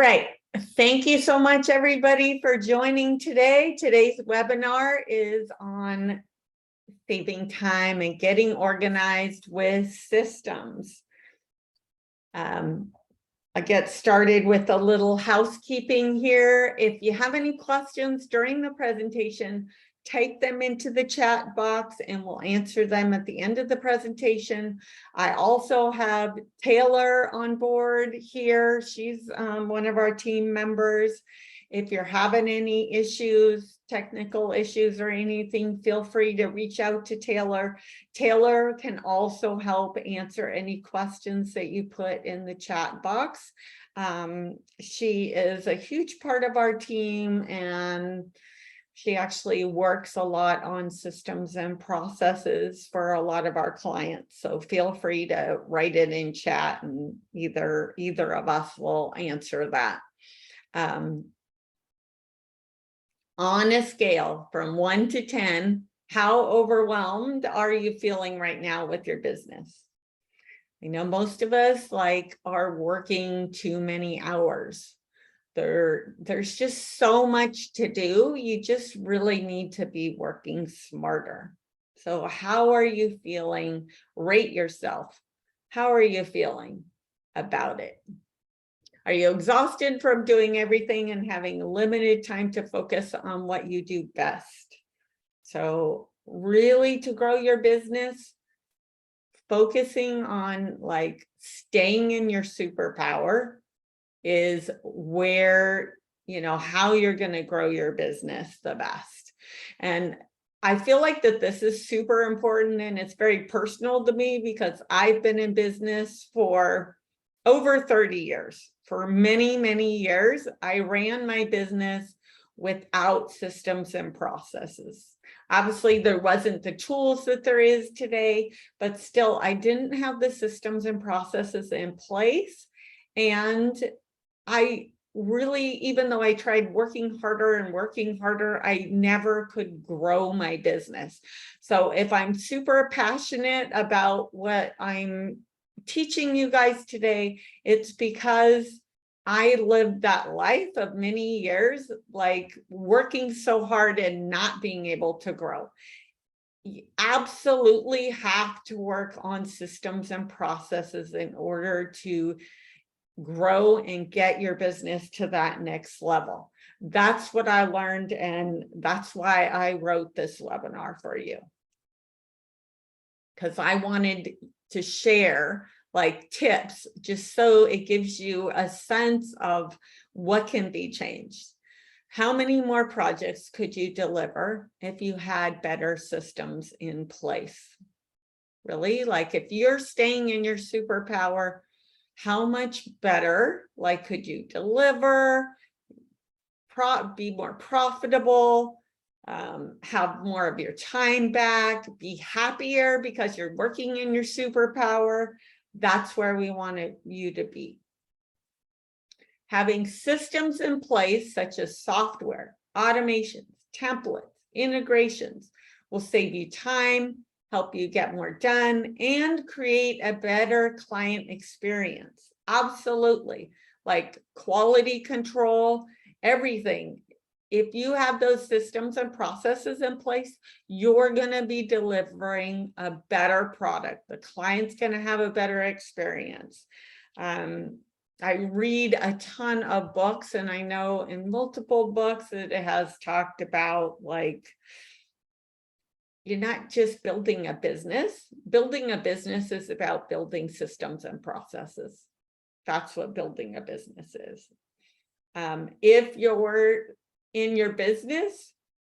right. Thank you so much, everybody, for joining today. Today's webinar is on saving time and getting organized with systems. I get started with a little housekeeping here. If you have any questions during the presentation, type them into the chat box and we'll answer them at the end of the presentation. I also have Taylor on board here. She's one of our team members. If you're having any issues, technical issues or anything, feel free to reach out to Taylor. Taylor can also help answer any questions that you put in the chat box. She is a huge part of our team, and she actually works a lot on systems and processes for a lot of our clients. So feel free to write it in chat and either of us will answer that. On a scale from 1 to 10, how overwhelmed are you feeling right now with your business? I know most of us are working too many hours. There's just so much to do. You just really need to be working smarter. So how are you feeling? Rate yourself. How are you feeling about it? Are you exhausted from doing everything and having limited time to focus on what you do best? So really, to grow your business, focusing on staying in your superpower is where, how you're going to grow your business the best. And I feel like that this is super important, and it's very personal to me because I've been in business for over 30 years. For many, many years, I ran my business without systems and processes. Obviously, there wasn't the tools that there is today, but still, I didn't have the systems and processes in place. And I really, even though I tried working harder, I never could grow my business. So if I'm super passionate about what I'm teaching you guys today, it's because I lived that life of many years, working so hard and not being able to grow. You absolutely have to work on systems and processes in order to grow and get your business to that next level. That's what I learned, and that's why I wrote this webinar for you. Because I wanted to share tips just so it gives you a sense of what can be changed. How many more projects could you deliver if you had better systems in place? Really, if you're staying in your superpower, how much better could you deliver, be more profitable, have more of your time back, be happier because you're working in your superpower? That's where we want you to be. Having systems in place such as software, automations, templates, integrations will save you time, help you get more done, and create a better client experience. Absolutely. Quality control, everything. If you have those systems and processes in place, you're going to be delivering a better product. The client's going to have a better experience. I read a ton of books, and I know in multiple books it has talked about you're not just building a business. Building a business is about building systems and processes. That's what building a business is. If you're in your business,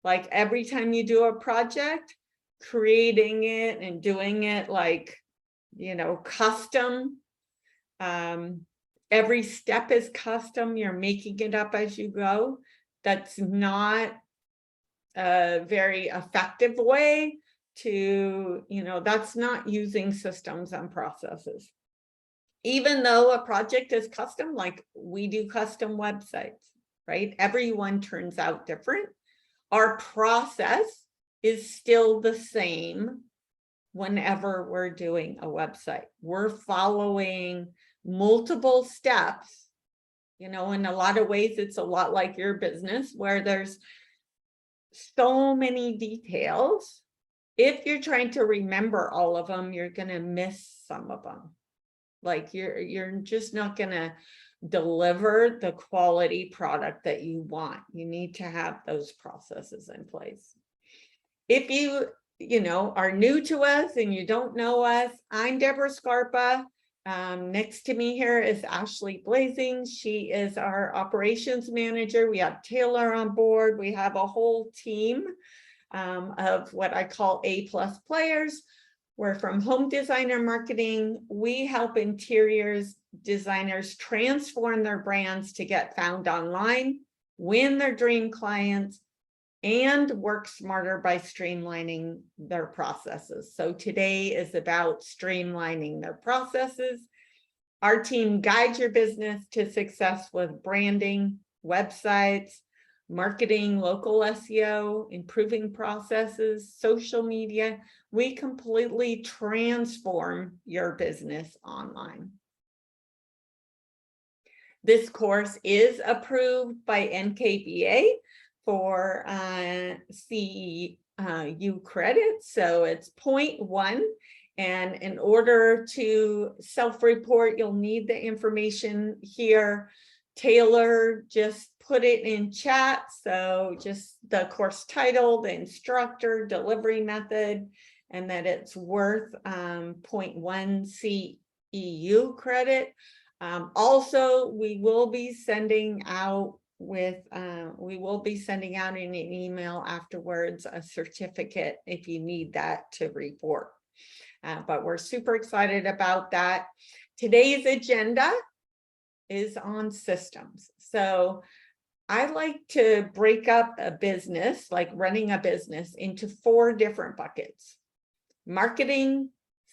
every time you do a project, creating it and doing it custom, every step is custom, you're making it up as you go. That's not a very effective way to, that's not using systems and processes. Even though a project is custom, we do custom websites, right? Everyone turns out different. Our process is still the same whenever we're doing a website. We're following multiple steps You know, in a lot of ways, it's a lot like your business where there's so many details. If you're trying to remember all of them, you're going to miss some of them. Like you're just not going to deliver the quality product that you want. You need to have those processes in place. If you know, are new to us and you don't know us, I'm Debra Scarpa. Next to me here is Ashley Blazing. She is our operations manager. We have Taylor on board. We have a whole team of what I call A+ players. We're from Home Designer Marketing. We help interiors designers transform their brands to get found online, win their dream clients, and work smarter by streamlining their processes. So today is about streamlining their processes. Our team guides your business to success with branding, websites, marketing, local SEO, improving processes, social media. We completely transform your business online. This course is approved by NKBA for CEU credits, so it's 0.1. And in order to self-report, you'll need the information here. Taylor just put it in chat, so just the course title, the instructor, delivery method, and that it's worth 0.1 CEU credit. Also, we will be sending out in an email afterwards a certificate if you need that to report. But we're super excited about that. Today's agenda is on systems. So I like to break up a business, like running a business, into 4 different buckets: marketing,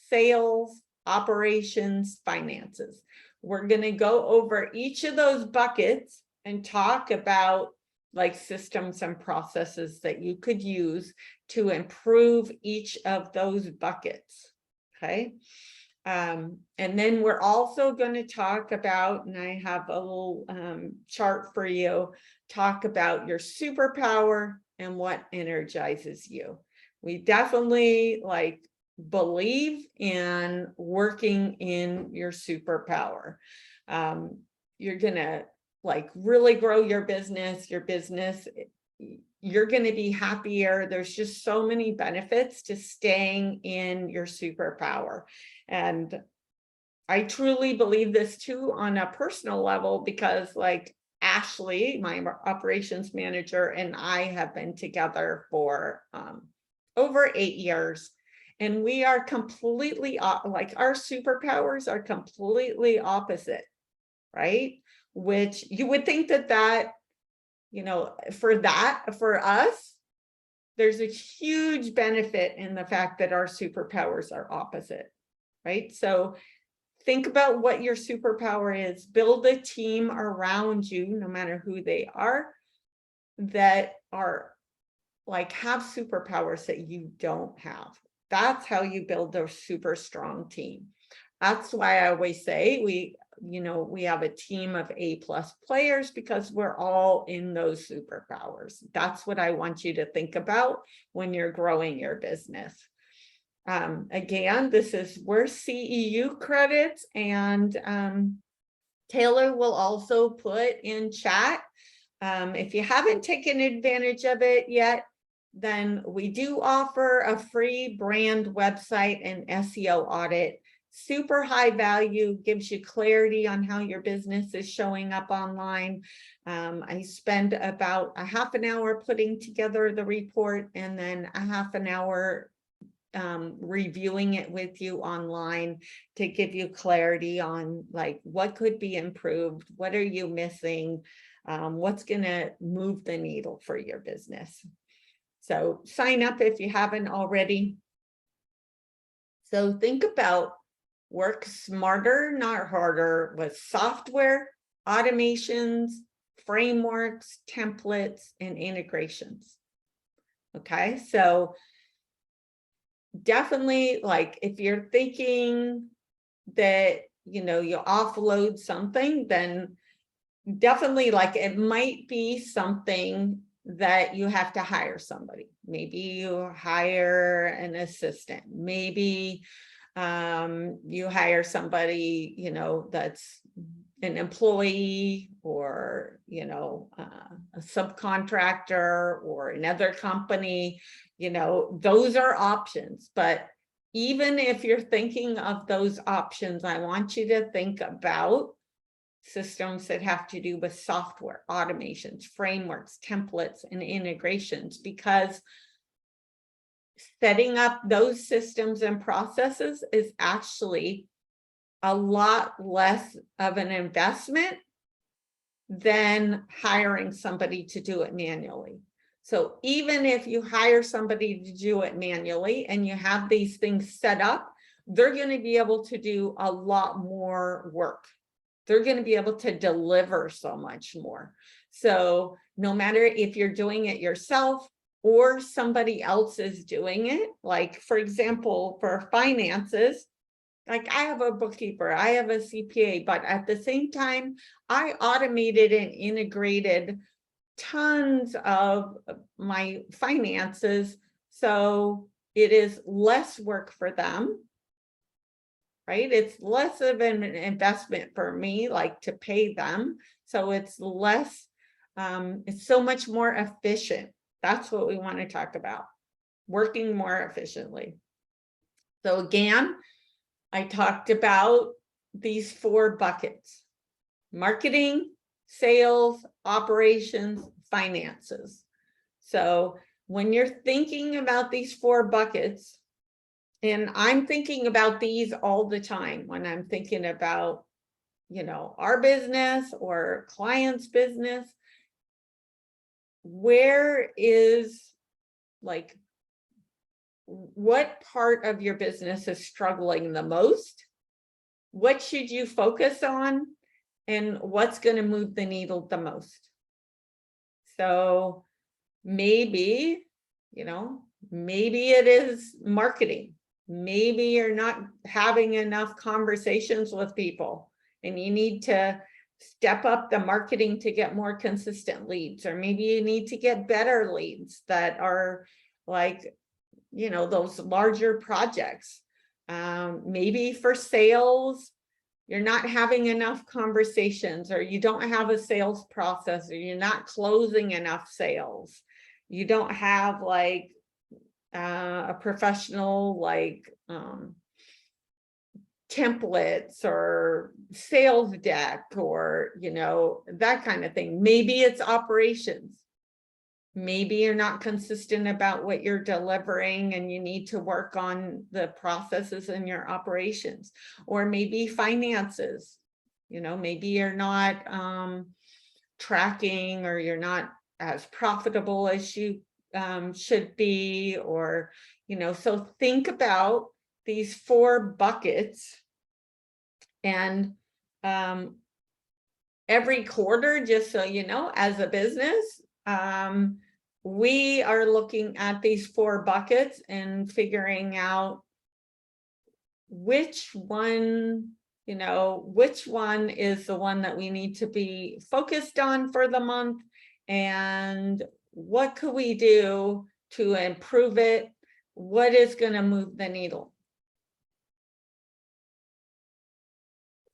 sales, operations, finances. We're going to go over each of those buckets and talk about like systems and processes that you could use to improve each of those buckets. Okay. And then we're also going to talk about, and I have a little chart for you, talk about your superpower and what energizes you. We definitely believe in working in your superpower. You're going to really grow your business, you're going to be happier. There's just so many benefits to staying in your superpower. And I truly believe this too on a personal level, because Ashley, my operations manager, and I have been together for over 8 years. And we are completely our superpowers are completely opposite, right? Which you would think that for us, there's a huge benefit in the fact that our superpowers are opposite, right? So think about what your superpower is. Build a team around you, no matter who they are, that are have superpowers that you don't have. That's how you build a super strong team. That's why I always say we have a team of A+ players, because we're all in those superpowers. That's what I want you to think about when you're growing your business. Again, this is worth CEU credits, and Taylor will also put in chat. If you haven't taken advantage of it yet, then we do offer a free brand website and SEO audit. Super high value, gives you clarity on how your business is showing up online. I spend about a half an hour putting together the report, and then a half an hour reviewing it with you online to give you clarity on what could be improved, what are you missing, what's going to move the needle for your business. So sign up if you haven't already. So think about work smarter, not harder, with software, automations, frameworks, templates, and integrations. Okay, so definitely if you're thinking that you offload something, then definitely, like, it might be something that you have to hire somebody. Maybe you hire an assistant. Maybe you hire somebody, that's an employee, or, a subcontractor or another company, those are options. But even if you're thinking of those options, I want you to think about systems that have to do with software, automations, frameworks, templates, and integrations, because setting up those systems and processes is actually a lot less of an investment than hiring somebody to do it manually. So even if you hire somebody to do it manually and you have these things set up, they're going to be able to do a lot more work. They're going to be able to deliver so much more. So no matter if you're doing it yourself or somebody else is doing it, like, for example, for finances, like, I have a bookkeeper, I have a CPA, but at the same time, I automated and integrated tons of my finances. So it is less work for them, right? It's less of an investment for me, like, to pay them. So it's less, it's so much more efficient. That's what we want to talk about, working more efficiently. So again, I talked about these 4 buckets: marketing, sales, operations, finances. So when you're thinking about these 4 buckets, and I'm thinking about these all the time when I'm thinking about, our business or clients' business, where is, like, what part of your business is struggling the most? What should you focus on? And what's going to move the needle the most? So maybe, maybe it is marketing. Maybe you're not having enough conversations with people and you need to step up the marketing to get more consistent leads. Or maybe you need to get better leads that are, like, those larger projects. Maybe for sales, you're not having enough conversations, or you don't have a sales process, or you're not closing enough sales. You don't have, like, a professional, like, templates or sales deck, or, that kind of thing. Maybe it's operations. Maybe you're not consistent about what you're delivering and you need to work on the processes in your operations. Or maybe finances, maybe you're not tracking, or you're not as profitable as you should be, or, so think about these 4 buckets. And every quarter, just so you know, as a business, we are looking at these 4 buckets and figuring out which one is the one that we need to be focused on for the month, and what could we do to improve it? What is going to move the needle?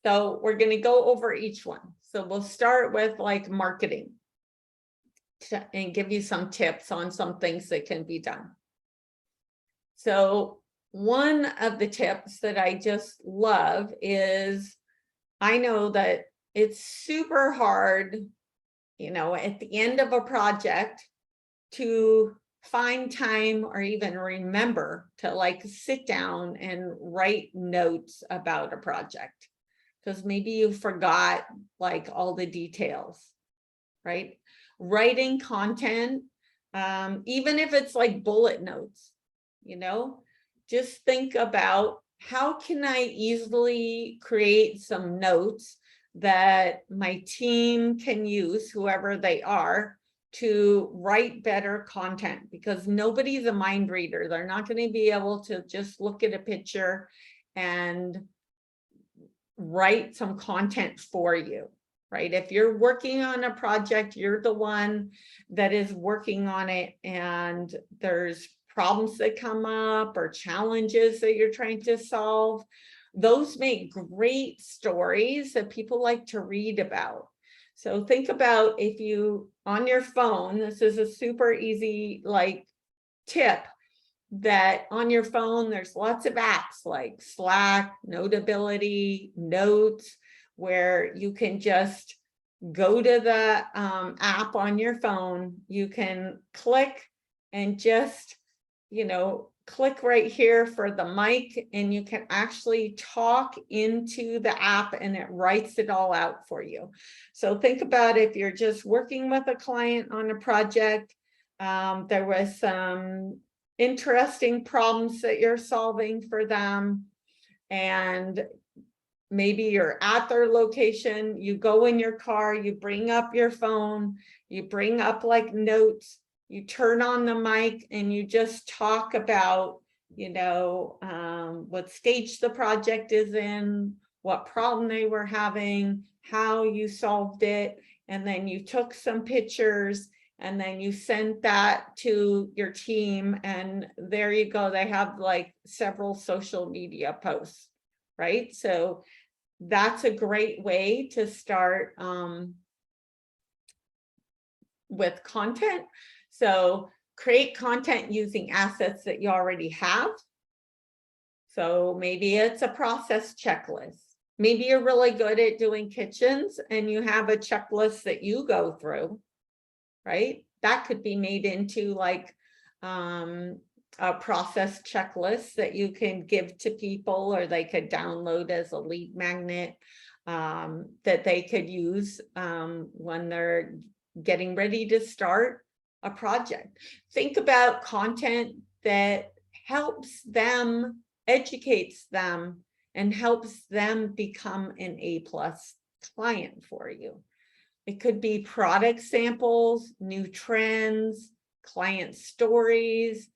So we're going to go over each one. So we'll start with, like, marketing, and give you some tips on some things that can be done. So one of the tips that I just love is, I know that it's super hard, at the end of a project, to find time or even remember to, like, sit down and write notes about a project, because maybe you forgot, like, all the details, right? Writing content, even if it's like bullet notes, just think about, how can I easily create some notes that my team can use, whoever they are, to write better content? Because nobody's a mind reader. They're not going to be able to just look at a picture and write some content for you. right? If you're working on a project, you're the one that is working on it, and there's problems that come up or challenges that you're trying to solve. Those make great stories that people like to read about. So think about if you, on your phone, this is a super easy like tip, that on your phone, there's lots of apps like Slack, Notability, Notes, where you can just go to the app on your phone. You can click and just, click right here for the mic, and you can actually talk into the app and it writes it all out for you. So think about if you're just working with a client on a project, there was some interesting problems that you're solving for them, and maybe you're at their location, you go in your car, you bring up your phone, you bring up like notes, you turn on the mic, and you just talk about, what stage the project is in, what problem they were having, how you solved it, and then you took some pictures, and then you sent that to your team, and there you go. They have like several social media posts, right? So that's a great way to start with content. So create content using assets that you already have. So maybe it's a process checklist. Maybe you're really good at doing kitchens and you have a checklist that you go through, right? That could be made into like a process checklist that you can give to people, or they could download as a lead magnet that they could use when they're getting ready to start a project. Think about content that helps them, educates them, and helps them become an A+ client for you. It could be product samples, new trends, client stories.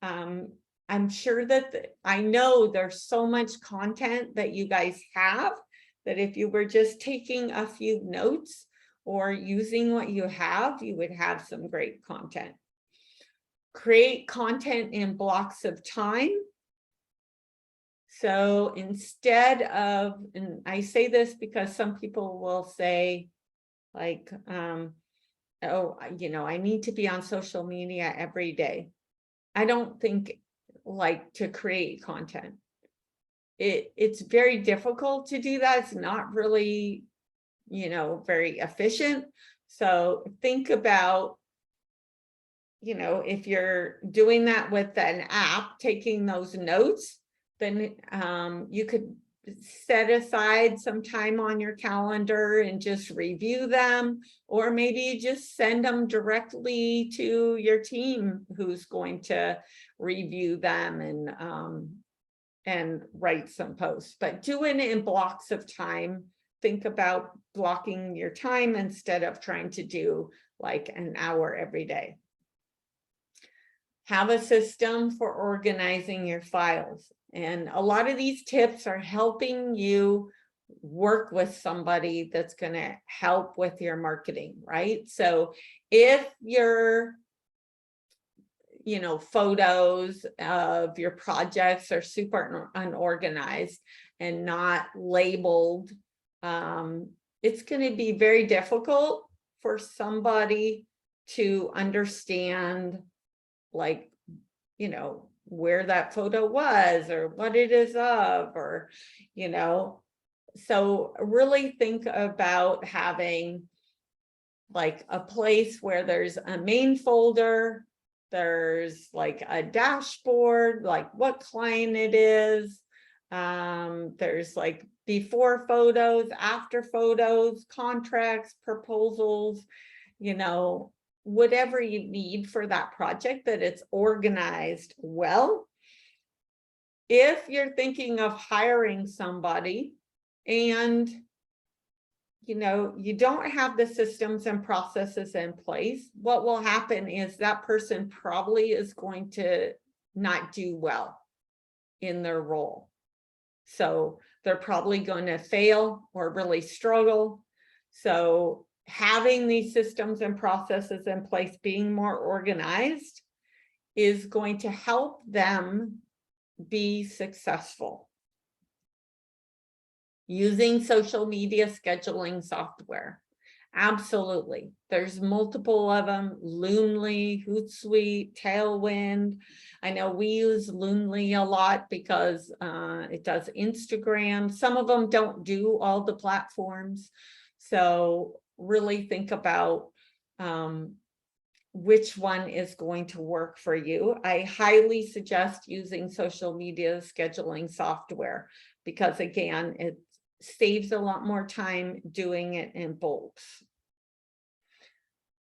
I'm sure that I know there's so much content that you guys have that if you were just taking a few notes or using what you have, you would have some great content. Create content in blocks of time. So instead of, and I say this because some people will say like, oh, I need to be on social media every day. I don't think like to create content. It's very difficult to do that. It's not really, very efficient. So think about, if you're doing that with an app, taking those notes, then you could set aside some time on your calendar and just review them, or maybe just send them directly to your team who's going to review them and write some posts. But do it in blocks of time. Think about blocking your time instead of trying to do like an hour every day. Have a system for organizing your files. And a lot of these tips are helping you work with somebody that's going to help with your marketing, right? So if your, photos of your projects are super unorganized and not labeled, it's going to be very difficult for somebody to understand, like, where that photo was or what it is of, or, so really think about having like a place where there's a main folder, there's like a dashboard, like what client it is, there's like before photos, after photos, contracts, proposals, whatever you need for that project, that it's organized well. If you're thinking of hiring somebody and you don't have the systems and processes in place, what will happen is that person probably is going to not do well in their role. So they're probably going to fail or really struggle. So having these systems and processes in place, being more organized, is going to help them be successful. Using social media scheduling software. Absolutely. There's multiple of them: Loomly, Hootsuite, Tailwind. I know we use Loomly a lot because it does Instagram. Some of them don't do all the platforms. So really think about which one is going to work for you. I highly suggest using social media scheduling software because, again, it saves a lot more time doing it in bulks.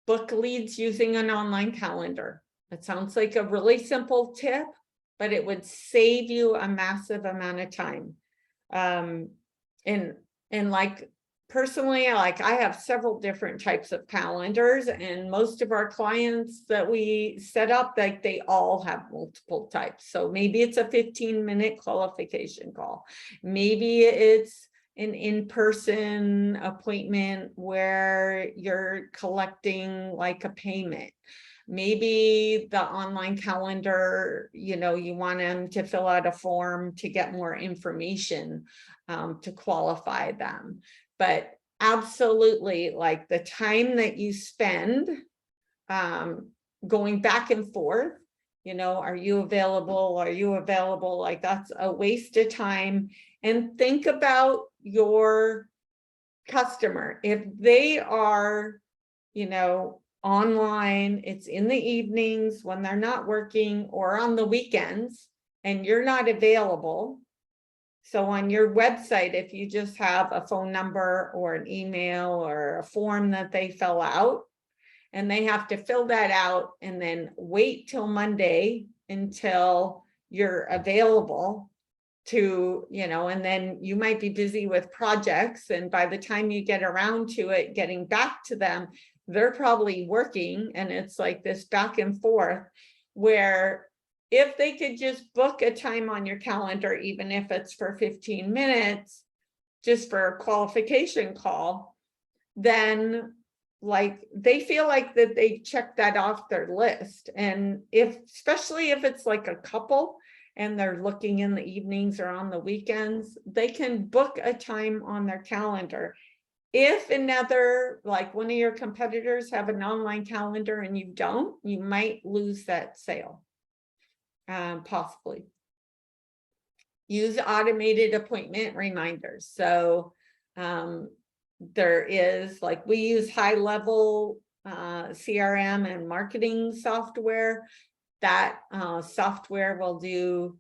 Book leads using an online calendar. It sounds like a really simple tip, but it would save you a massive amount of time. And like, personally, I have several different types of calendars, and most of our clients that we set up, like, they all have multiple types. So maybe it's a 15-minute qualification call. Maybe it's an in-person appointment where you're collecting like a payment. Maybe the online calendar, you want them to fill out a form to get more information to qualify them. But absolutely, like, the time that you spend going back and forth, are you available? Are you available? Like, that's a waste of time. And think about your customer. If they are, online, it's in the evenings when they're not working, or on the weekends, and you're not available. So on your website, if you just have a phone number or an email or a form that they fill out, and they have to fill that out and then wait till Monday until you're available to, and then you might be busy with projects, and by the time you get around to it, getting back to them, they're probably working, and it's like this back and forth, where if they could just book a time on your calendar, even if it's for 15 minutes, just for a qualification call, then like they feel like that they checked that off their list. And especially if it's like a couple and they're looking in the evenings or on the weekends, they can book a time on their calendar. If like one of your competitors have an online calendar and you don't, you might lose that sale. Possibly. Use automated appointment reminders. So there is, like, we use high-level CRM and marketing software. That software will do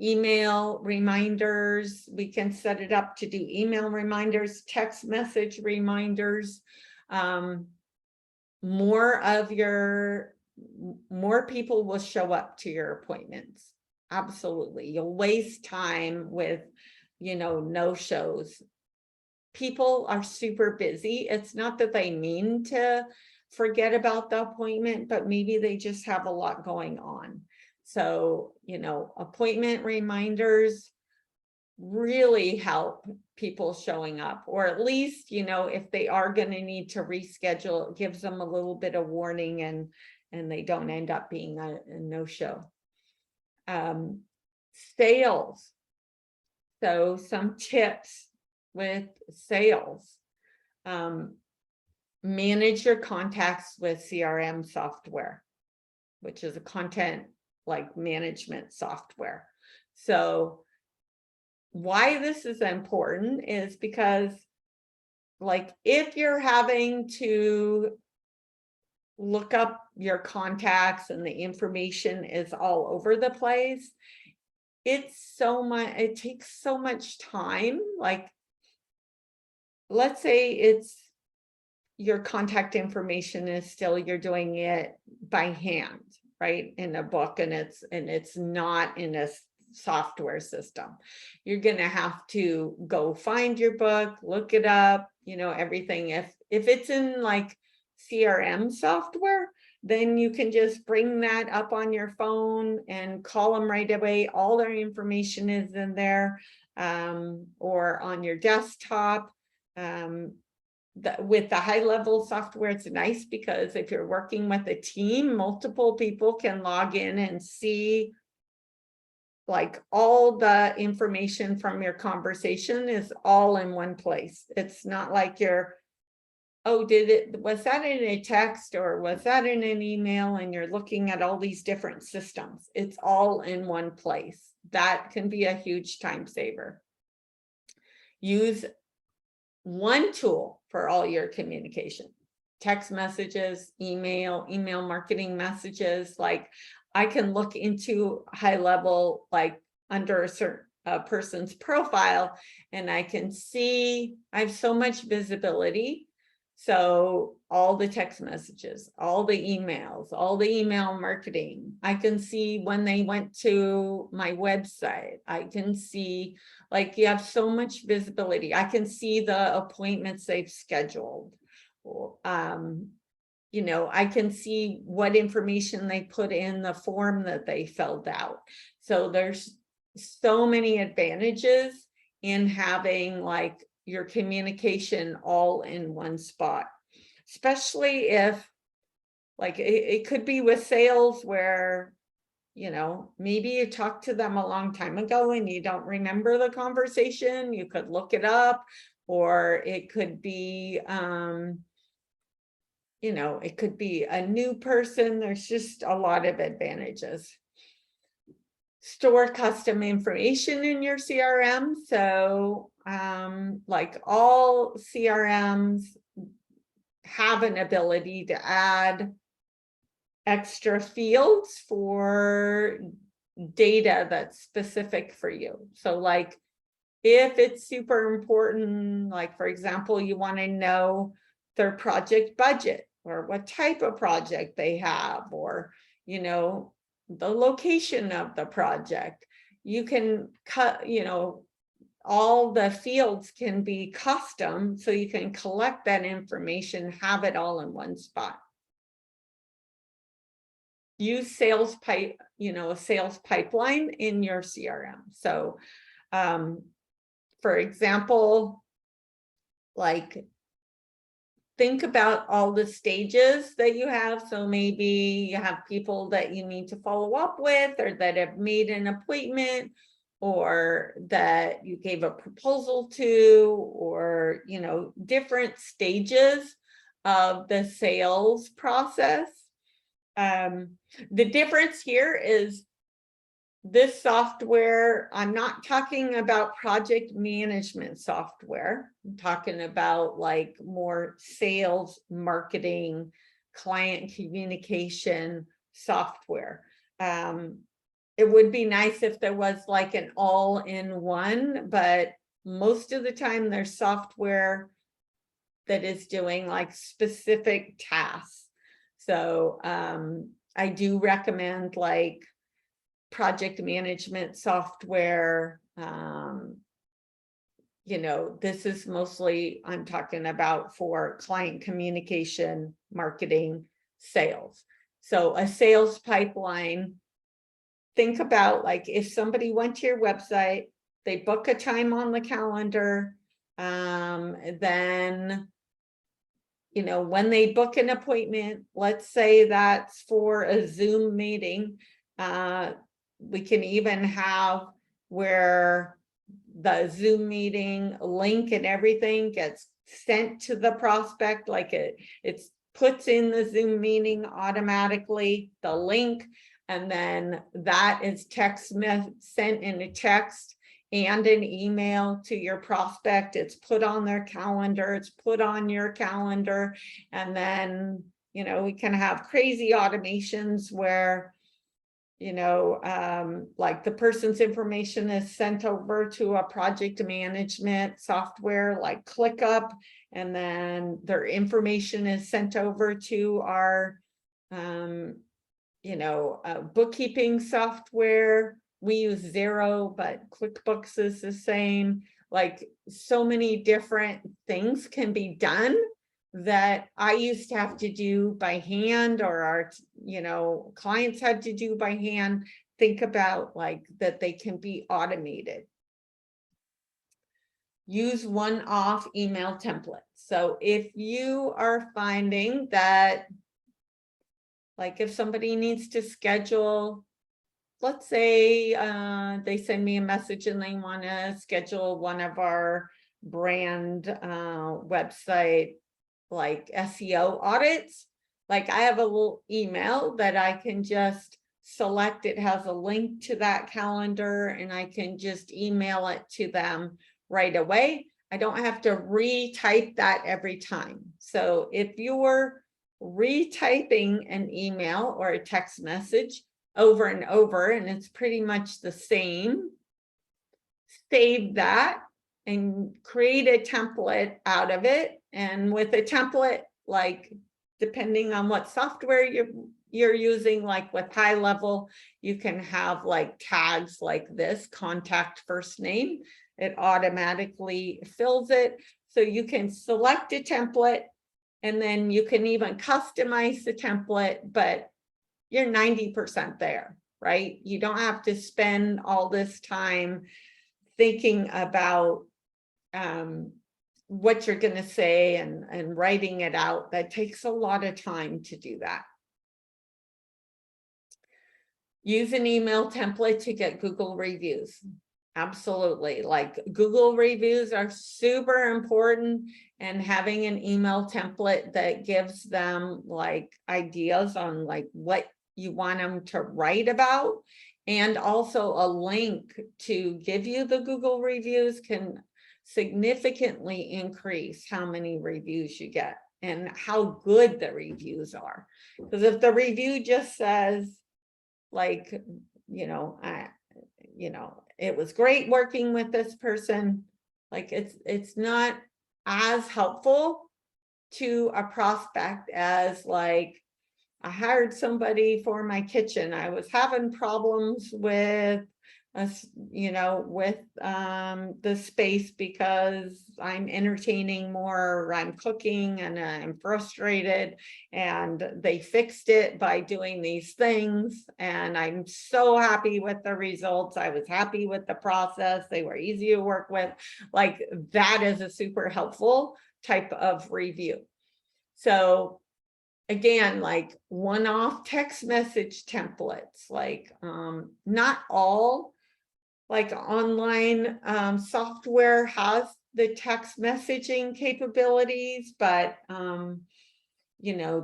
email reminders. We can set it up to do email reminders, text message reminders. More people will show up to your appointments. Absolutely. You'll waste time with, no shows. People are super busy. It's not that they mean to forget about the appointment, but maybe they just have a lot going on. So, appointment reminders really help people showing up, or at least, if they are going to need to reschedule, it gives them a little bit of warning, and they don't end up being a no-show. Sales. So some tips with sales. Manage your contacts with CRM software, which is a content like management software. So why this is important is because, like, if you're having to look up your contacts and the information is all over the place, it takes so much time. Like, let's say it's your contact information is still, you're doing it by hand, right, in a book, and it's not in a software system. You're going to have to go find your book, look it up, everything. If it's in like CRM software, then you can just bring that up on your phone and call them right away. All their information is in there, or on your desktop. with the high level software, it's nice because if you're working with a team, multiple people can log in and see like all the information from your conversation is all in one place. It's not like you're, oh, was that in a text or was that in an email? And you're looking at all these different systems. It's all in one place. That can be a huge time saver. Use one tool for all your communication, text messages, email marketing messages. Like I can look into high level, like under a certain person's profile, and I can see I have so much visibility. So all the text messages, all the emails, all the email marketing, I can see when they went to my website. I can see, like, you have so much visibility. I can see the appointments they've scheduled. You know, I can see what information they put in the form that they filled out. So there's so many advantages in having like your communication all in one spot, especially if like it could be with sales where, you know, maybe you talked to them a long time ago and you don't remember the conversation. You could look it up, or it could be, you know, it could be a new person. There's just a lot of advantages. Store custom information in your CRM. So like all CRMs have an ability to add extra fields for data that's specific for you. So like if it's super important, like for example, you want to know their project budget or what type of project they have, or, you know, the location of the project, you can cut, you know, all the fields can be custom, so you can collect that information, have it all in one spot. Use sales pipe, you know, a sales pipeline in your CRM. So for example, like think about all the stages that you have. So maybe you have people that you need to follow up with, or that have made an appointment, or that you gave a proposal to, or, you know, different stages of the sales process. The difference here is this software, I'm not talking about project management software. I'm talking about like more sales, marketing, client communication software. It would be nice if there was like an all-in-one, but most of the time there's software that is doing like specific tasks. So I do recommend like project management software. You know, this is mostly, I'm talking about for client communication, marketing, sales. So a sales pipeline, think about like if somebody went to your website, they book a time on the calendar, then, you know, when they book an appointment, let's say that's for a Zoom meeting, we can even have where the Zoom meeting link and everything gets sent to the prospect, like it's puts in the Zoom meeting automatically, the link, and then that is sent in a text and an email to your prospect. It's put on their calendar, it's put on your calendar, and then, you know, we can have crazy automations where, you know, like the person's information is sent over to a project management software like ClickUp, and then their information is sent over to our, you know, bookkeeping software. We use Xero, but QuickBooks is the same. Like so many different things can be done that I used to have to do by hand, or our, you know, clients had to do by hand. Think about like that they can be automated. use one-off email templates. So if you are finding that, like if somebody needs to schedule, let's say they send me a message and they want to schedule one of our brand website, like SEO audits, like I have a little email that I can just select. It has a link to that calendar and I can just email it to them right away. I don't have to retype that every time. So if you're retyping an email or a text message over and over, and it's pretty much the same, save that and create a template out of it. And with a template, like depending on what software you're using, like with high level, you can have like tags like this, contact first name. It automatically fills it. So you can select a template and then you can even customize the template, but you're 90% there, right? You don't have to spend all this time thinking about what you're going to say and writing it out. That takes a lot of time to do that. Use an email template to get Google reviews. Absolutely. Like Google reviews are super important, and having an email template that gives them like ideas on like what you want them to write about, and also a link to give you the Google reviews can significantly increase how many reviews you get and how good the reviews are. Because if the review just says like, it was great working with this person, like it's not as helpful to a prospect as like, I hired somebody for my kitchen. I was having problems with the space because I'm entertaining more, or I'm cooking and I'm frustrated, and they fixed it by doing these things. And I'm so happy with the results. I was happy with the process. They were easy to work with. Like that is a super helpful type of review. So again, like one-off text message templates, like not all like online software has the text messaging capabilities, but the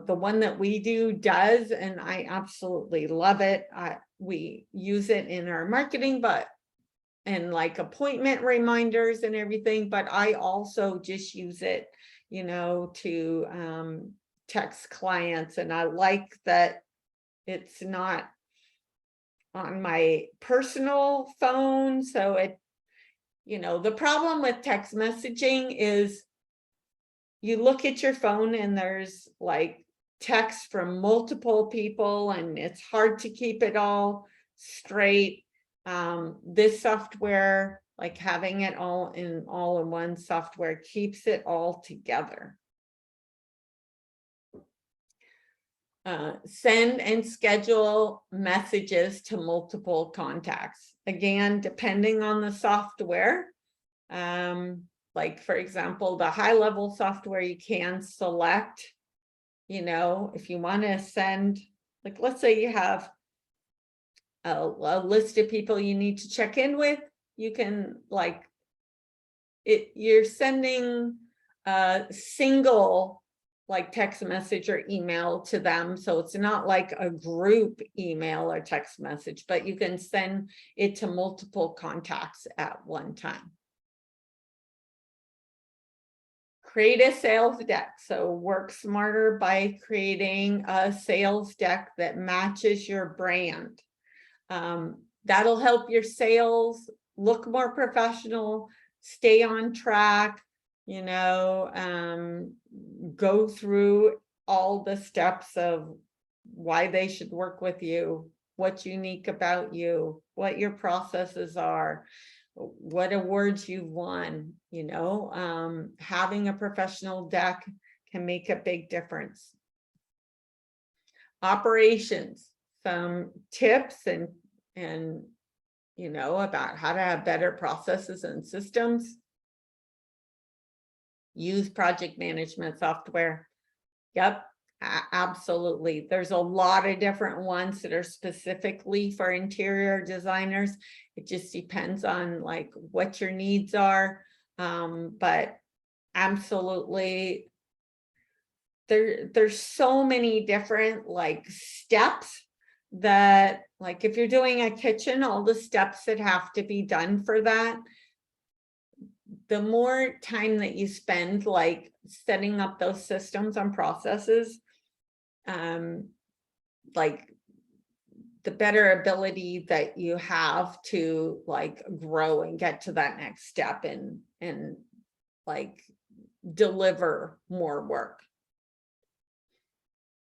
one that we do does, and I absolutely love it. We use it in our marketing, and like appointment reminders and everything, but I also just use it, to text clients. And I like that it's not on my personal phone. So the problem with text messaging is you look at your phone and there's like text from multiple people and it's hard to keep it all straight. This software, like having it all in one software, keeps it all together. Send and schedule messages to multiple contacts. Again, depending on the software, like for example, the high level software, you can select, if you want to send, like, let's say you have a list of people you need to check in with, you can you're sending a single like text message or email to them. So it's not like a group email or text message, but you can send it to multiple contacts at one time. Create a sales deck. So work smarter by creating a sales deck that matches your brand. That'll help your sales look more professional, stay on track, go through all the steps of why they should work with you, what's unique about you, what your processes are, what awards you've won. Having a professional deck can make a big difference. Operations, some tips and about how to have better processes and systems. use project management software. Yep, absolutely. There's a lot of different ones that are specifically for interior designers. It just depends on like what your needs are. But absolutely, there's so many different like steps that, like if you're doing a kitchen, all the steps that have to be done for that, the more time that you spend like setting up those systems and processes, like the better ability that you have to like grow and get to that next step and like deliver more work.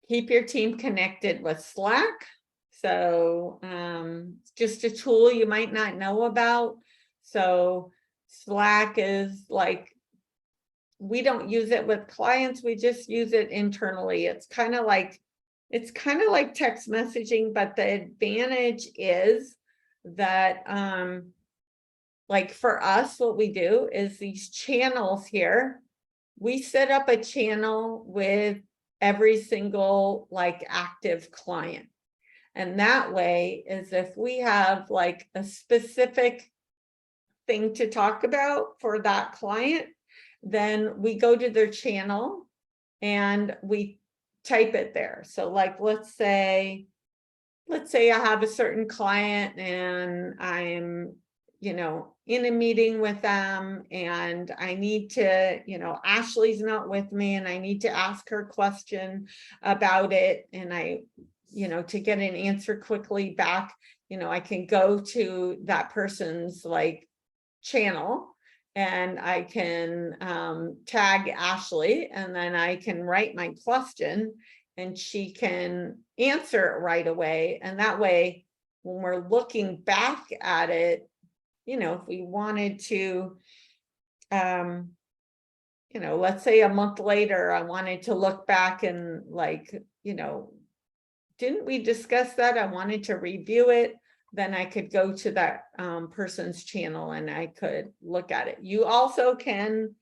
Keep your team connected with Slack. So just a tool you might not know about. So Slack is like, we don't use it with clients, we just use it internally. It's kind of like text messaging, but the advantage is that like for us, what we do is these channels here, we set up a channel with every single like active client. And that way is if we have like a specific thing to talk about for that client, then we go to their channel and we type it there. So like, let's say I have a certain client and I'm, you know, in a meeting with them and I need to, you know, Ashley's not with me and I need to ask her question about it. And I, you know, to get an answer quickly back, you know, I can go to that person's like channel and I can tag Ashley and then I can write my question and she can answer it right away. And that way, when we're looking back at it, you know, if we wanted to, you know, let's say a month later, I wanted to look back and like, you know, didn't we discuss that? I wanted to review it. Then I could go to that person's channel and I could look at it. You also can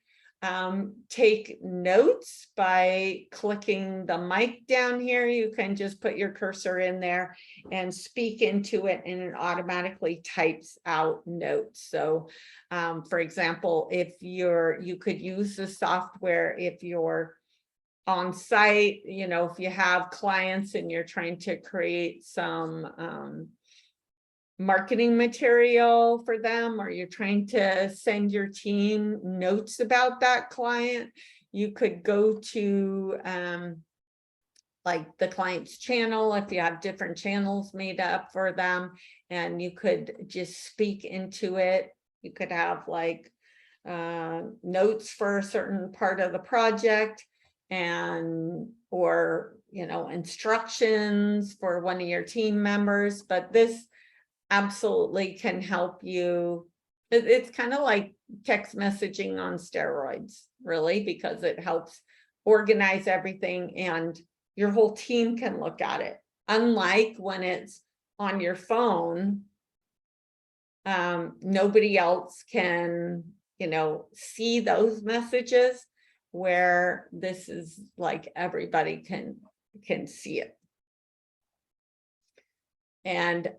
take notes by clicking the mic down here. You can just put your cursor in there and speak into it and it automatically types out notes. So for example, if you could use the software if you're on site, you know, if you have clients and you're trying to create some marketing material for them, or you're trying to send your team notes about that client, you could go to like the client's channel if you have different channels made up for them, and you could just speak into it. You could have like notes for a certain part of the project and or, you know, instructions for one of your team members. But this absolutely can help you. It's kind of like text messaging on steroids, really, because it helps organize everything and your whole team can look at it. Unlike when it's on your phone, nobody else can, you know, see those messages, where this is like everybody can see it. And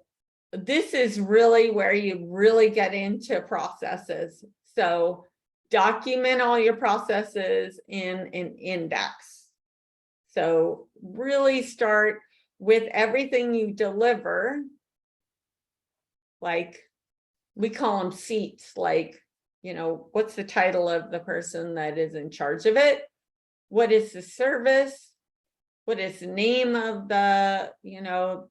this is really where you really get into processes. So document all your processes in an index. So really start with everything you deliver. Like we call them seats, like, you know, what's the title of the person that is in charge of it? What is the service? What is the name of the, you know,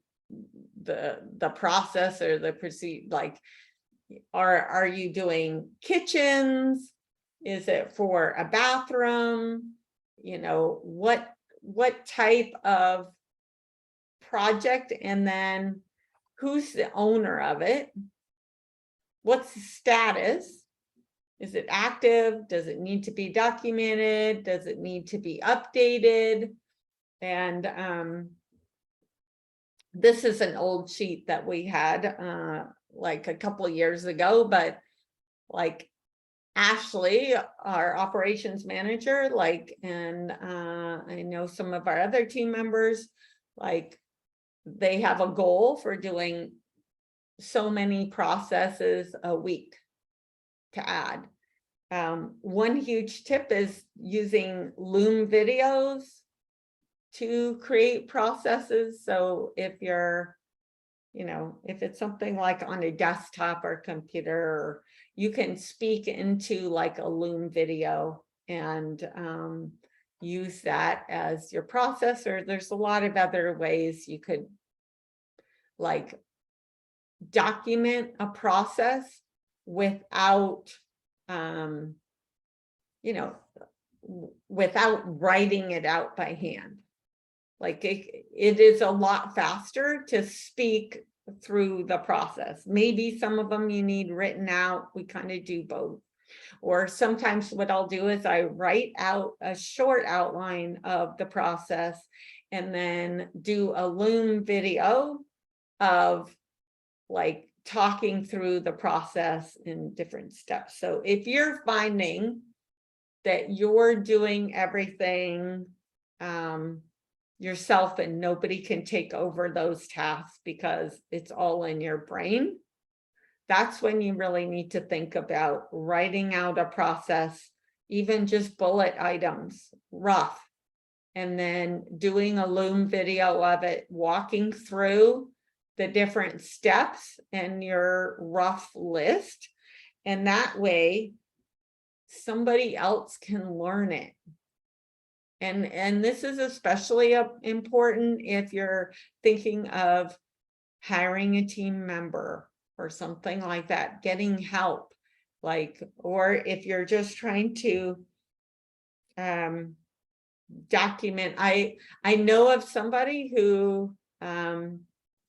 the process or the proceed, like, are you doing kitchens? Is it for a bathroom? You know, what type of project, and then who's the owner of it? What's the status? Is it active? Does it need to be documented? Does it need to be updated? And this is an old sheet that we had like a couple of years ago, but like Ashley, our operations manager, like, and I know some of our other team members, like, they have a goal for doing so many processes a week to add. One huge tip is using Loom videos to create processes. So if you're, if it's something like on a desktop or computer, or you can speak into like a Loom video and use that as your process, or there's a lot of other ways you could like document a process without, without writing it out by hand. Like it is a lot faster to speak through the process. Maybe some of them you need written out. We kind of do both. Or sometimes what I'll do is I write out a short outline of the process and then do a Loom video of like talking through the process in different steps. So if you're finding that you're doing everything yourself and nobody can take over those tasks because it's all in your brain, that's when you really need to think about writing out a process, even just bullet items, rough, and then doing a Loom video of it, walking through the different steps and your rough list. And that way somebody else can learn it. And this is especially important if you're thinking of hiring a team member or something like that, getting help, like, or if you're just trying to document. I know of somebody who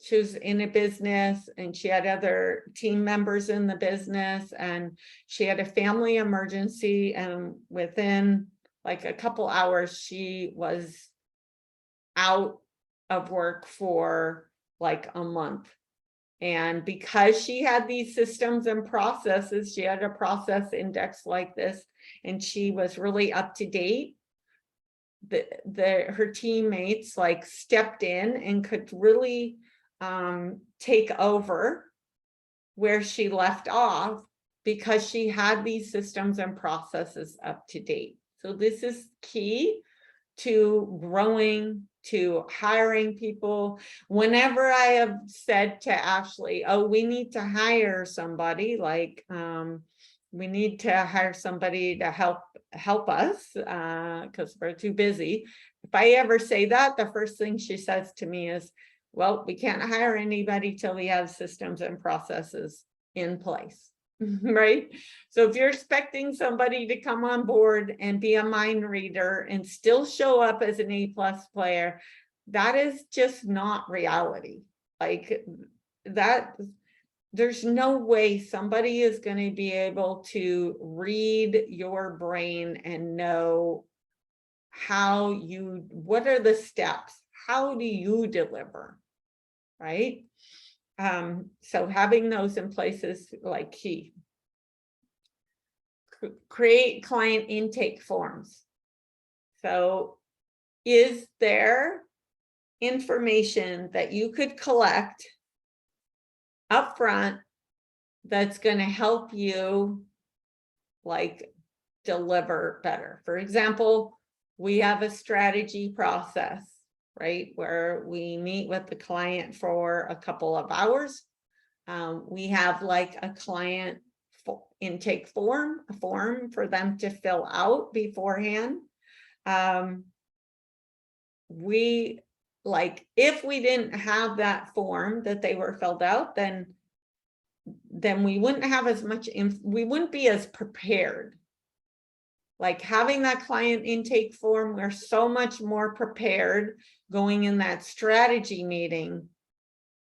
she was in a business and she had other team members in the business, and she had a family emergency, and within like a couple hours she was out of work for like a month. And because she had these systems and processes, she had a process index like this, and she was really up to date. Her teammates like stepped in and could really take over where she left off because she had these systems and processes up to date. So this is key to growing, to hiring people. Whenever I have said to Ashley, oh, we need to hire somebody, like we need to hire somebody to help us because we're too busy. If I ever say that, the first thing she says to me is, well, we can't hire anybody till we have systems and processes in place. Right? So if you're expecting somebody to come on board and be a mind reader and still show up as an A+ player, that is just not reality. Like that, there's no way somebody is going to be able to read your brain and know what are the steps? How do you deliver? Right? So having those in place is like key. Create client intake forms. So is there information that you could collect upfront that's going to help you like deliver better? For example, we have a strategy process, right, where we meet with the client for a couple of hours. We have like a client intake form, a form for them to fill out beforehand. We like, if we didn't have that form that they were filled out, then we wouldn't have as much, we wouldn't be as prepared. Like having that client intake form, we're so much more prepared going in that strategy meeting,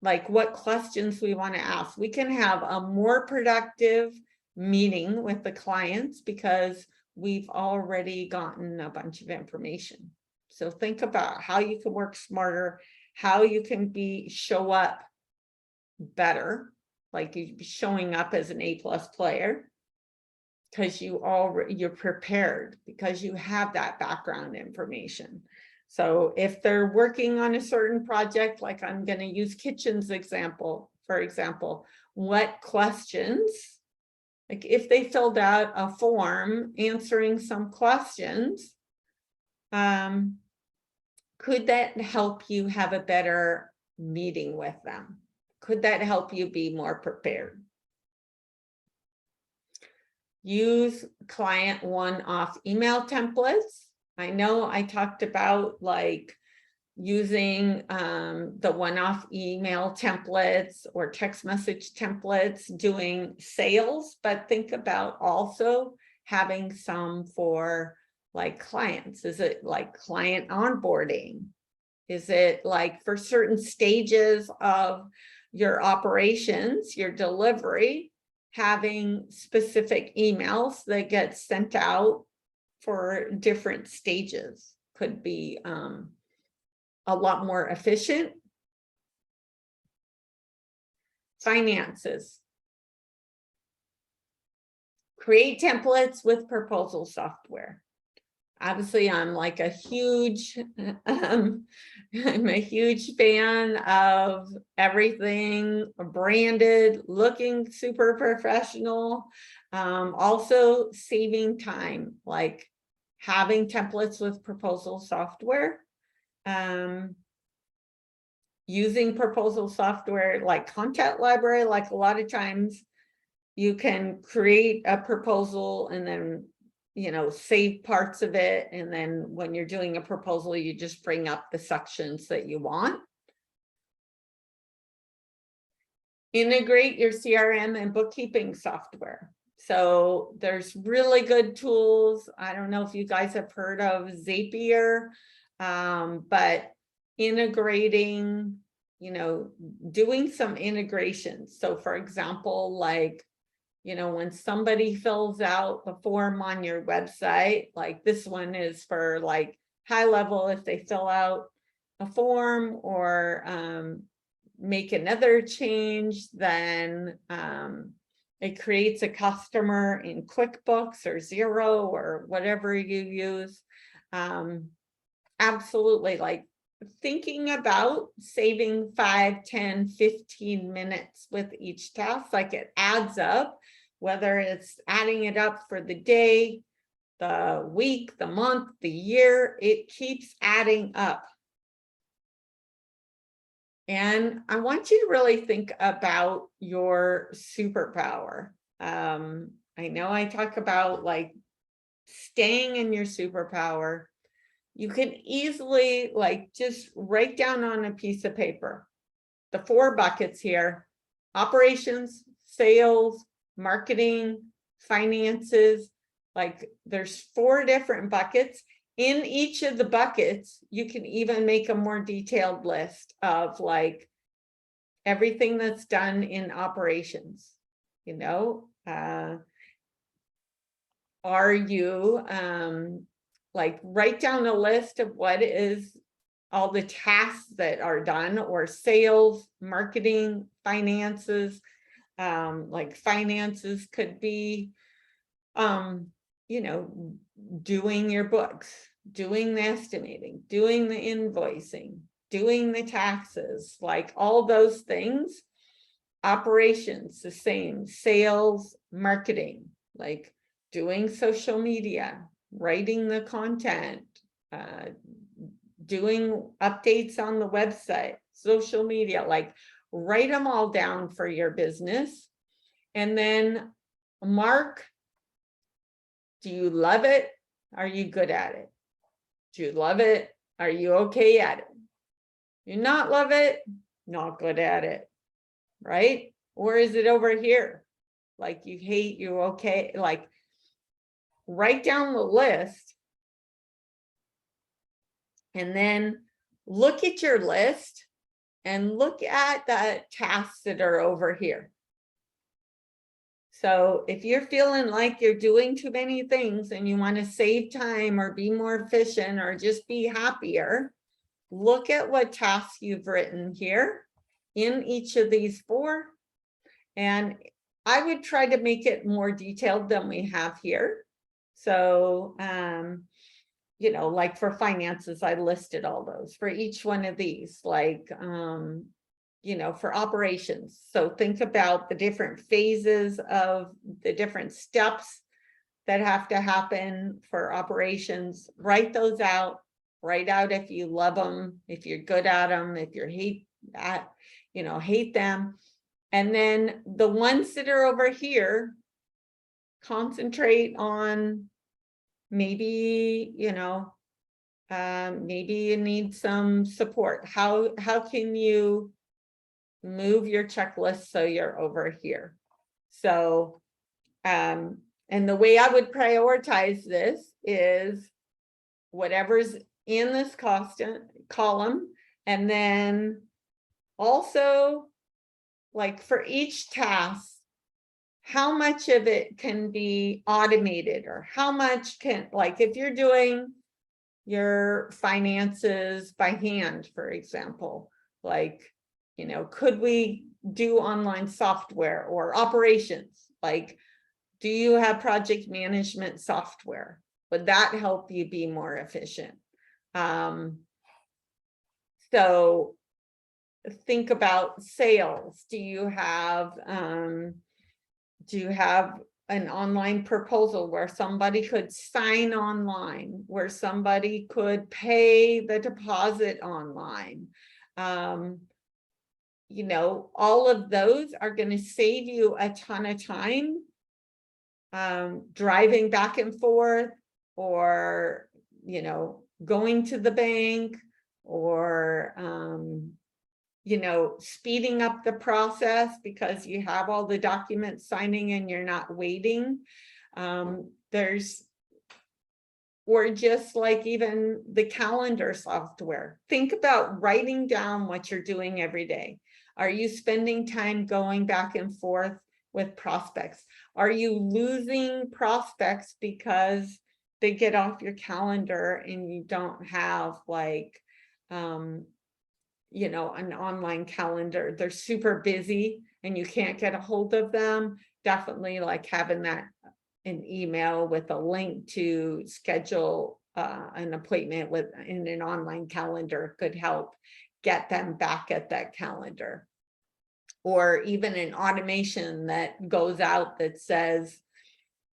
like what questions we want to ask. We can have a more productive meeting with the clients because we've already gotten a bunch of information. So think about how you can work smarter, how you can show up better, like you showing up as an A+ player. because you're prepared, because you have that background information. So if they're working on a certain project, like I'm going to use kitchens example, for example, what questions, like if they filled out a form answering some questions, could that help you have a better meeting with them? Could that help you be more prepared? Use client one-off email templates. I know I talked about like using the one-off email templates or text message templates, doing sales, but think about also having some for like clients. Is it like client onboarding? Is it like for certain stages of your operations, your delivery, having specific emails that get sent out for different stages could be a lot more efficient. Finances. Create templates with proposal software. Obviously, I'm like a huge, I'm a huge fan of everything branded, looking super professional. Also saving time, like having templates with proposal software. Using proposal software like content library, like a lot of times you can create a proposal and then, you know, save parts of it. And then when you're doing a proposal, you just bring up the sections that you want. Integrate your CRM and bookkeeping software. So there's really good tools. I don't know if you guys have heard of Zapier, but integrating, you know, doing some integrations. So for example, like, you know, when somebody fills out the form on your website, like this one is for like high level, if they fill out a form or make another change, then it creates a customer in QuickBooks or Xero or whatever you use. Absolutely, like thinking about saving 5, 10, 15 minutes with each task, like it adds up, whether it's adding it up for the day, the week, the month, the year, it keeps adding up. And I want you to really think about your superpower. I know I talk about like staying in your superpower. You can easily like just write down on a piece of paper the 4 buckets here: operations, sales, marketing, finances. Like there's 4 different buckets. In each of the buckets, you can even make a more detailed list of like everything that's done in operations. You know, are you like write down a list of what is all the tasks that are done, or sales, marketing, finances. Like finances could be, you know, doing your books, doing the estimating, doing the invoicing, doing the taxes, like all those things. Operations, the same. Sales, marketing, like doing social media, writing the content, doing updates on the website, social media, like write them all down for your business. And then mark, do you love it? Are you good at it? Do you love it? Are you okay at it? You not love it? Not good at it, right? Or is it over here? Like you hate, you okay? Like write down the list and then look at your list and look at the tasks that are over here. So if you're feeling like you're doing too many things and you want to save time or be more efficient or just be happier, look at what tasks you've written here in each of these 4 and I would try to make it more detailed than we have here. So, you know, like for finances, I listed all those for each one of these, like, you know, for operations. So think about the different phases of the different steps that have to happen for operations. Write those out. Write out if you love them, if you're good at them, if you hate them. And then the ones that are over here, concentrate on maybe, you know, maybe you need some support. How can you move your checklist so you're over here? So, and the way I would prioritize this is whatever's in this constant column, and then also, like for each task, how much of it can be automated, or how much can, like if you're doing your finances by hand, for example, like, you know, could we do online software or operations? Like, do you have project management software? Would that help you be more efficient? So think about sales. Do you have an online proposal where somebody could sign online, where somebody could pay the deposit online? You know, all of those are going to save you a ton of time driving back and forth, or, you know, going to the bank, or you know, speeding up the process because you have all the documents signing and you're not waiting. Or just like even the calendar software. Think about writing down what you're doing every day. Are you spending time going back and forth with prospects? Are you losing prospects because they get off your calendar and you don't have like, you know, an online calendar? They're super busy and you can't get a hold of them. Definitely like having that an email with a link to schedule an appointment with in an online calendar could help get them back at that calendar. Or even an automation that goes out that says,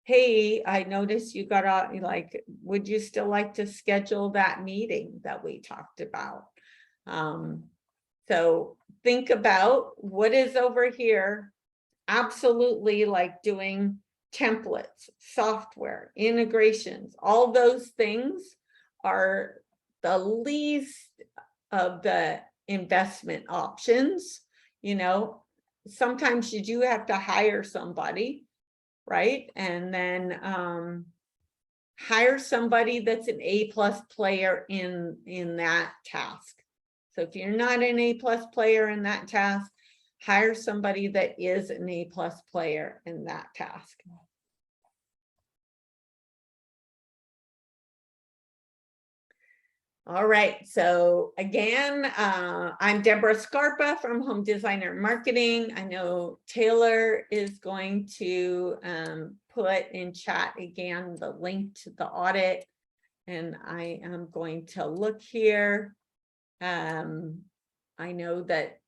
hey, I noticed you got out, like, would you still like to schedule that meeting that we talked about? So think about what is over here. Absolutely, like doing templates, software, integrations, all those things are the least of the investment options. You know, sometimes you do have to hire somebody, right? And then hire somebody that's an A+ player in that task. So if you're not an A+ player in that task, hire somebody that is an A+ player in that task. All right, so again, I'm Debra Scarpa from Home Designer Marketing. I know Taylor is going to put in chat again the link to the audit, and I am going to look here. I know that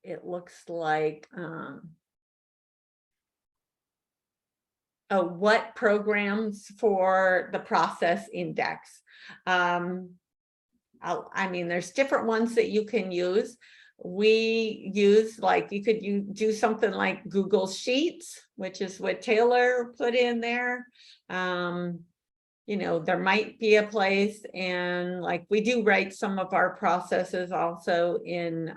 it looks like what programs for the process index. I mean, there's different ones that you can use. We use, like, you could do something like Google Sheets, which is what Taylor put in there. You know, there might be a place, and like we do write some of our processes also in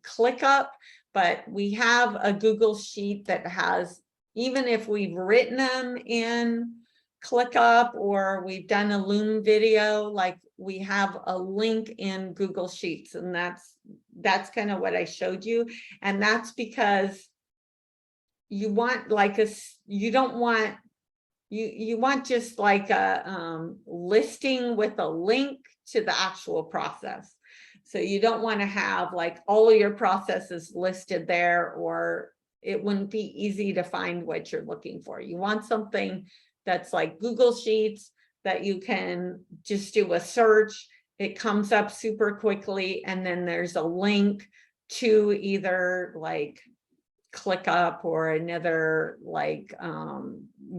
ClickUp, but we have a Google Sheet that has, even if we've written them in ClickUp or we've done a Loom video, like we have a link in Google Sheets, and that's kind of what I showed you. And that's because you want like you don't want, you want just like a listing with a link to the actual process. So you don't want to have like all of your processes listed there, or it wouldn't be easy to find what you're looking for. You want something that's like Google Sheets that you can just do a search. It comes up super quickly, and then there's a link to either like ClickUp or another like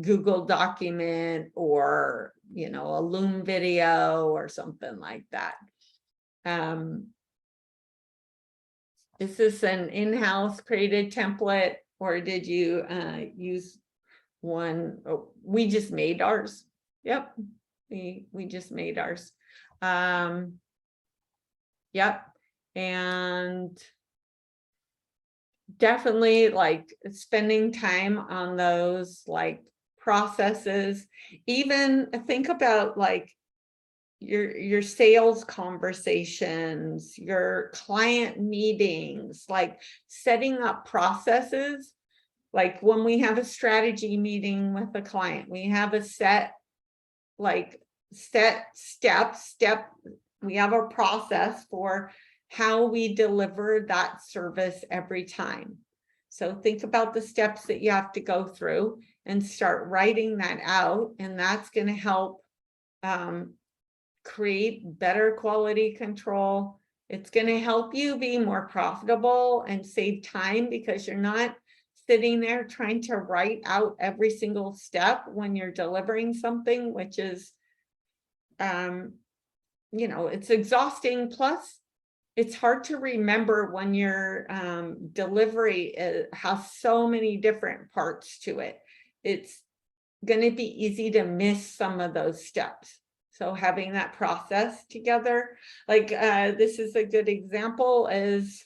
Google document, or a Loom video or something like that. Is this an in-house created template, or did you use one? Oh, we just made ours. Yep, we just made ours. Yep, and definitely like spending time on those like processes. Even think about like your sales conversations, your client meetings, like setting up processes. Like when we have a strategy meeting with a client, we have a set step. We have a process for how we deliver that service every time. So think about the steps that you have to go through and start writing that out, and that's going to help create better quality control. It's going to help you be more profitable and save time, because you're not sitting there trying to write out every single step when you're delivering something, which is it's exhausting. Plus it's hard to remember when your delivery has so many different parts to it. It's going to be easy to miss some of those steps. So having that process together, like this is a good example, is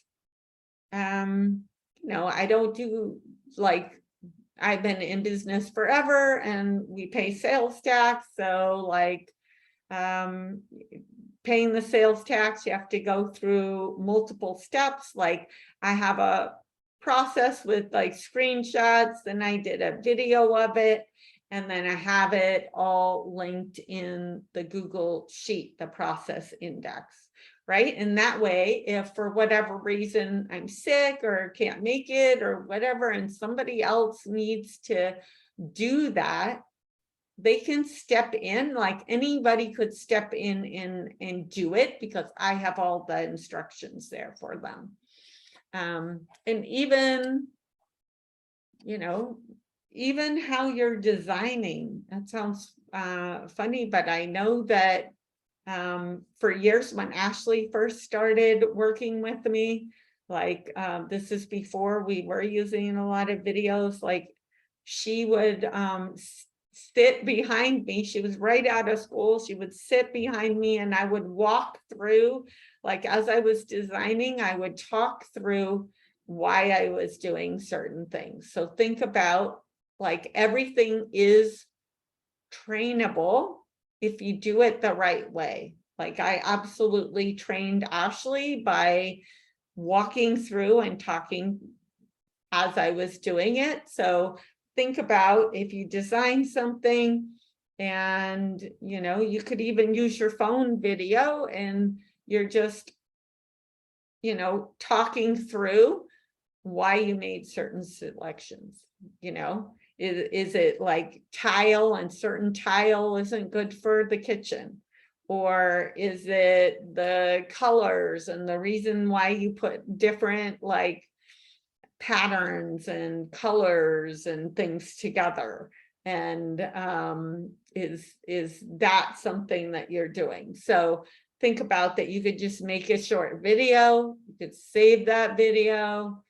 I don't do like, I've been in business forever and we pay sales tax. So like paying the sales tax, you have to go through multiple steps. Like I have a process with like screenshots, and I did a video of it, and then I have it all linked in the Google Sheet, the process index, right? And that way, if for whatever reason I'm sick or can't make it or whatever, and somebody else needs to do that, they can step in. Like anybody could step in and do it, because I have all the instructions there for them. And even, even how you're designing, that sounds funny, but I know that for years when Ashley first started working with me, like this is before we were using a lot of videos, like she would sit behind me. She was right out of school. She would sit behind me, and I would walk through, like as I was designing, I would talk through why I was doing certain things. So think about like everything is trainable if you do it the right way. Like I absolutely trained Ashley by walking through and talking as I was doing it. So think about if you design something, and you could even use your phone video, and you're just talking through why you made certain selections. Is it like tile, and certain tile isn't good for the kitchen? Or is it the colors and the reason why you put different like patterns and colors and things together? And is that something that you're doing? So think about that. You could just make a short video, you could save that video,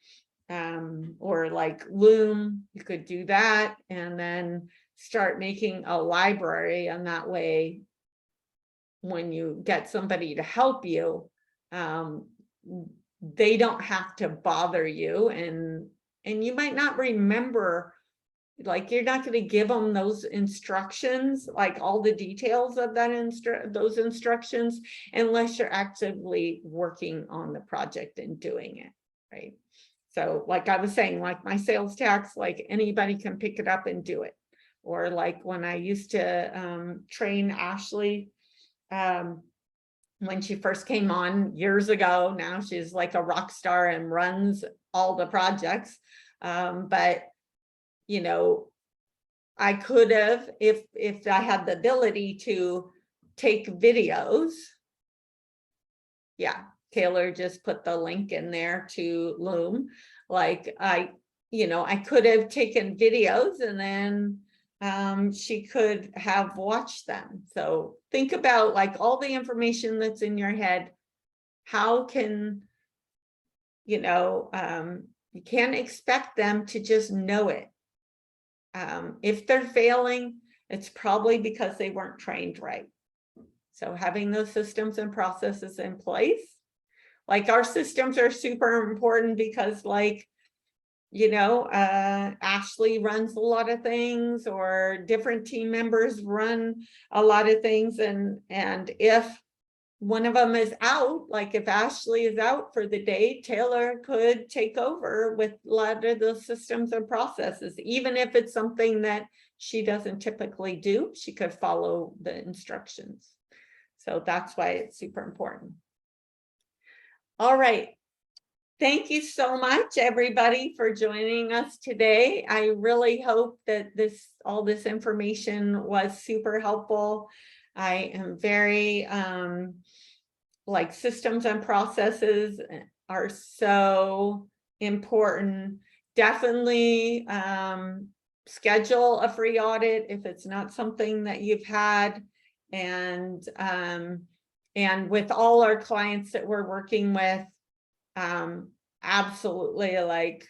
or like Loom, you could do that, and then start making a library. And that way, when you get somebody to help you, they don't have to bother you, and you might not remember, like you're not going to give them those instructions, like all the details of that those instructions, unless you're actively working on the project and doing it, right? So like I was saying, like my sales tax, like anybody can pick it up and do it. Or like when I used to train Ashley, when she first came on years ago. Now she's like a rock star and runs all the projects. But, you know, I could have, if I had the ability to take videos. Yeah, Taylor just put the link in there to Loom. Like I could have taken videos and then she could have watched them. So think about like all the information that's in your head. How can, you can't expect them to just know it. If they're failing, it's probably because they weren't trained right. So having those systems and processes in place, like our systems are super important because like, Ashley runs a lot of things, or different team members run a lot of things. And if one of them is out, like if Ashley is out for the day, Taylor could take over with a lot of those systems and processes. Even if it's something that she doesn't typically do, she could follow the instructions. So that's why it's super important. All right. Thank you so much, everybody, for joining us today. I really hope that all this information was super helpful. I am very, like systems and processes are so important. Definitely schedule a free audit if it's not something that you've had. And with all our clients that we're working with, absolutely, like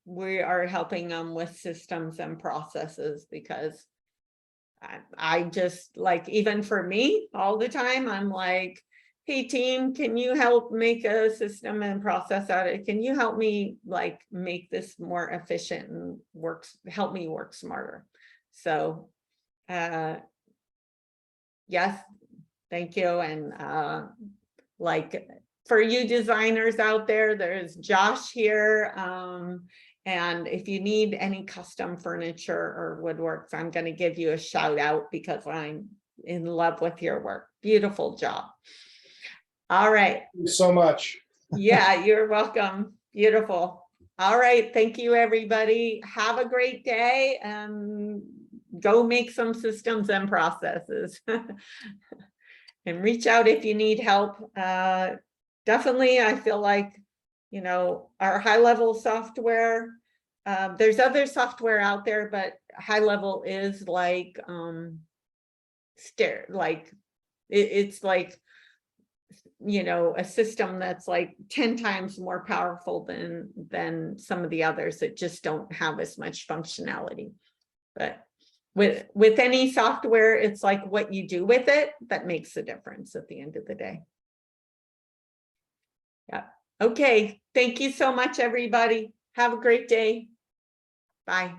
we are helping them with systems and processes, because I just like, even for me all the time, I'm like, hey team, can you help make a system and process out of it? Can you help me like make this more efficient and help me work smarter? So yes, thank you. And like for you designers out there, there's Josh here. And if you need any custom furniture or woodworks, I'm going to give you a shout out because I'm in love with your work. Beautiful job. All right. Thank you so much. Yeah, you're welcome. Beautiful. All right. Thank you, everybody. Have a great day and go make some systems and processes. And reach out if you need help. Definitely, I feel like, our high level software, there's other software out there, but high level is like, it's like, a system that's like 10 times more powerful than some of the others that just don't have as much functionality. But with any software, it's like what you do with it that makes the difference at the end of the day. Yeah. Okay. Thank you so much, everybody. Have a great day. Bye.